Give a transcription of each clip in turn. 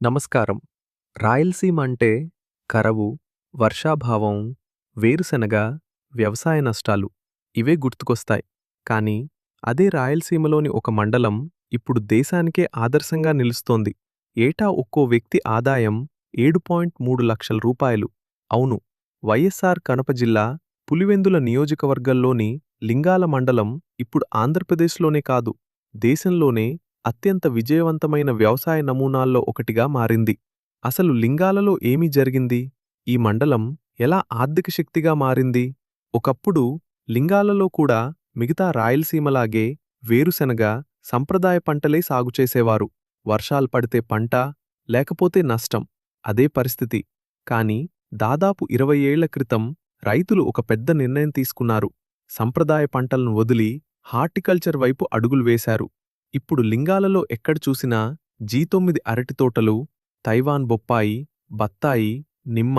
నమస్కారం. రాయలసీమ అంటే కరవు, వర్షాభావం, వేరుశెనగ, వ్యవసాయ నష్టాలు ఇవే గుర్తుకొస్తాయి. కానీ అదే రాయలసీమలోని ఒక మండలం ఇప్పుడు దేశానికే ఆదర్శంగా నిలుస్తోంది. ఏటా ఒక్కో వ్యక్తి ఆదాయం 7.3 లక్షల రూపాయలు. అవును, వైఎస్ఆర్ కడప జిల్లా పులివెందుల నియోజకవర్గంలోని లింగాల మండలం ఇప్పుడు ఆంధ్రప్రదేశ్లోనే కాదు, దేశంలోనే అత్యంత విజయవంతమైన వ్యవసాయ నమూనాల్లో ఒకటిగా మారింది. అసలు లింగాలలో ఏమి జరిగింది? ఈ మండలం ఎలా ఆర్థిక శక్తిగా మారింది? ఒకప్పుడు లింగాలలో కూడా మిగతా రాయలసీమలాగే వేరుశెనగ, సంప్రదాయ పంటలే సాగుచేసేవారు. వర్షాలు పడితే పంట, లేకపోతే నష్టం. అదే పరిస్థితి. కాని దాదాపు 20 ఏళ్ల క్రితం రైతులు ఒక పెద్ద నిర్ణయం తీసుకున్నారు. సంప్రదాయ పంటలను వదిలి హార్టికల్చర్ వైపు అడుగులు వేశారు. ఇప్పుడు లింగాలలో ఎక్కడ చూసినా G9 అరటి తోటలు, తైవాన్ బొప్పాయి, బత్తాయి, నిమ్మ,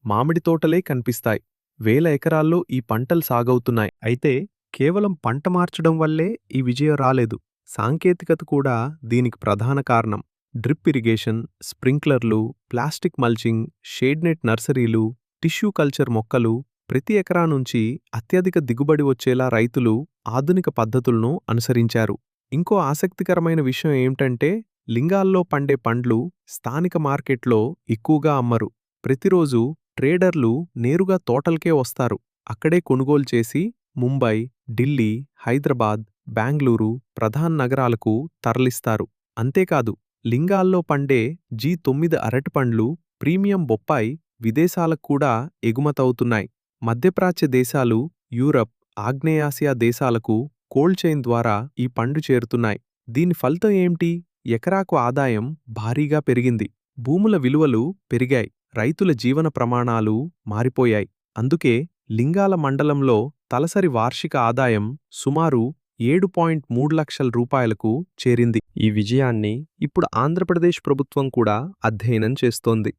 మామిడి తోటలే కనిపిస్తాయి. వేల ఎకరాల్లో ఈ పంటలు సాగవుతున్నాయి. అయితే కేవలం పంట మార్చడం వల్లే ఈ విజయం రాలేదు. సాంకేతికత కూడా దీనికి ప్రధాన కారణం. డ్రిప్ ఇరిగేషన్, స్ప్రింక్లర్లు, ప్లాస్టిక్ మల్చింగ్, షేడ్నెట్ నర్సరీలు, టిష్యూ కల్చర్ మొక్కలు, ప్రతి ఎకరా నుంచి అత్యధిక దిగుబడి వచ్చేలా రైతులు ఆధునిక పద్ధతులను అనుసరించారు. ఇంకో ఆసక్తికరమైన విషయం ఏమిటంటే, లింగాల్లో పండే పండ్లు స్థానిక మార్కెట్లో ఎక్కువగా అమ్మరు. ప్రతిరోజు ట్రేడర్లు నేరుగా తోటలకే వస్తారు. అక్కడే కొనుగోలు చేసి ముంబై, ఢిల్లీ, హైదరాబాద్, బెంగళూరు ప్రధాన నగరాలకు తరలిస్తారు. అంతేకాదు, లింగాల్లో పండే G9 అరటిపండ్లు, ప్రీమియం బొప్పాయి విదేశాలకు కూడా ఎగుమతవుతున్నాయి. మధ్యప్రాచ్య దేశాలు, యూరప్, ఆగ్నేయాసియా దేశాలకు కోల్డ్ చైన్ ద్వారా ఈ పండు చేరుతున్నాయి. దీని ఫలితం ఏమిటి? ఎకరాకు ఆదాయం భారీగా పెరిగింది. భూముల విలువలు పెరిగాయి. రైతుల జీవన ప్రమాణాలు మారిపోయాయి. అందుకే లింగాల మండలంలో తలసరి వార్షిక ఆదాయం సుమారు 7.3 లక్షల రూపాయలకు చేరింది. ఈ విజయాన్ని ఇప్పుడు ఆంధ్రప్రదేశ్ ప్రభుత్వం కూడా అధ్యయనం చేస్తోంది.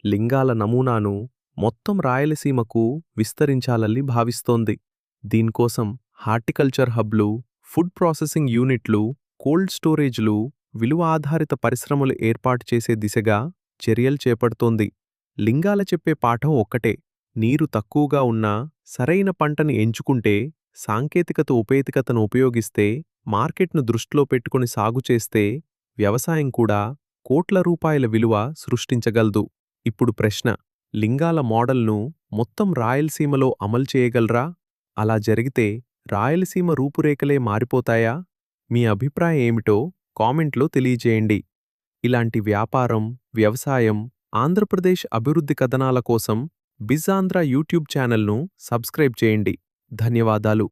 లింగాల నమూనాను మొత్తం రాయలసీమకు విస్తరించాలని భావిస్తోంది. దీనికోసం హార్టికల్చర్ హబ్లు, ఫుడ్ ప్రాసెసింగ్ యూనిట్లు, కోల్డ్ స్టోరేజ్లు, విలువ ఆధారిత పరిశ్రమలు ఏర్పాటు చేసే దిశగా చర్యలు చేపడుతోంది. లింగాల చెప్పే పాఠం ఒక్కటే: నీరు తక్కువగా ఉన్నా సరైన పంటని ఎంచుకుంటే, సాంకేతికత ఉపేతికతను ఉపయోగిస్తే, మార్కెట్ను దృష్టిలో పెట్టుకుని సాగు చేస్తే వ్యవసాయం కూడా కోట్ల రూపాయల విలువ సృష్టించగలదు. ఇప్పుడు ప్రశ్న: లింగాల మోడల్ను మొత్తం రాయలసీమలో అమలు చేయగలరా? అలా జరిగితే రాయలసీమ రూపురేఖలే మారిపోతాయా? మీ అభిప్రాయం ఏమిటో కామెంట్లో తెలియజేయండి. ఇలాంటి వ్యాపారం, వ్యవసాయం, ఆంధ్రప్రదేశ్ అభివృద్ధి కథనాల కోసం బిజ్ ఆంధ్ర యూట్యూబ్ ఛానల్ను సబ్స్క్రైబ్ చేయండి. ధన్యవాదాలు.